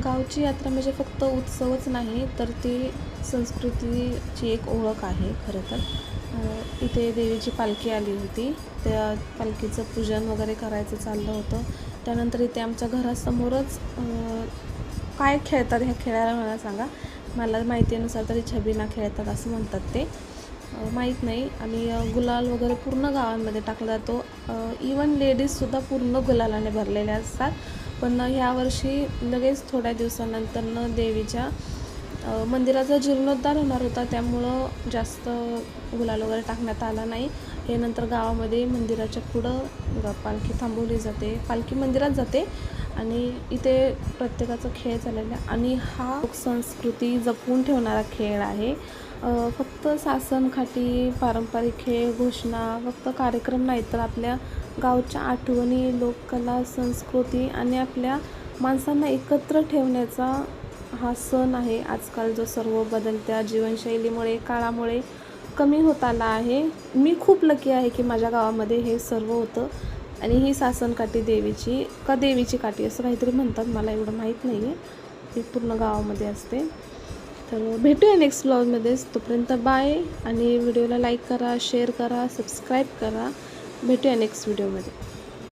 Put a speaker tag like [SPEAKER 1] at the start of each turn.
[SPEAKER 1] गावची यात्रा म्हणजे फक्त उत्सवच नाही, तर ती संस्कृतीची एक ओळख आहे खरं तर. इथे देवीची पालखी आली होती. त्या पालखीचं पूजन वगैरे करायचं चाललं होतं. त्यानंतर इथे आमच्या घरासमोरच काय खेळतात ह्या खेळायला मला सांगा. मला माहितीनुसार तरी छबिना खेळतात असं म्हणतात ते. माहीत नाही. आणि गुलाल वगैरे पूर्ण गावांमध्ये टाकला जातो. इवन लेडीजसुद्धा पूर्ण गुलालाने भरलेल्या असतात. पण यावर्षी लगेच थोड्या दिवसानंतर देवीच्या मंदिराचा जीर्णोद्धार होणार होता, त्यामुळं जास्त गुलाल वगैरे टाकण्यात आला नाही. हे नंतर गावामध्ये मंदिराच्या पुढं पालखी थांबवली जाते, पालखी मंदिरात जाते आणि इथे प्रत्येकाचा खेळ चाललेला आहे. आणि हा संस्कृती जपून ठेवणारा खेळ आहे. फक्त सासनकाठी पारंपरिक खेळ, घोषणा, फक्त कार्यक्रम नाही, तर आपल्या गावच्या आठवणी, लोककला, संस्कृती आणि आपल्या माणसांना एकत्र ठेवण्याचा हा सण आहे. आजकाल जो सर्व बदलत्या जीवनशैलीमुळे, काळामुळे कमी होत आला आहे. मी खूप लकी आहे की माझ्या गावामध्ये हे सर्व होतं. आणि ही सासनकाठी देवीची काठी असं काहीतरी म्हणतात, मला एवढं माहीत नाही आहे. ती पूर्ण गावामध्ये असते. तर भेटूया नेक्स्ट व्लॉगमध्येच. तोपर्यंत बाय. आणि व्हिडिओला लाईक करा, शेअर करा, सबस्क्राईब करा. भेटूया नेक्स्ट व्हिडिओमध्ये.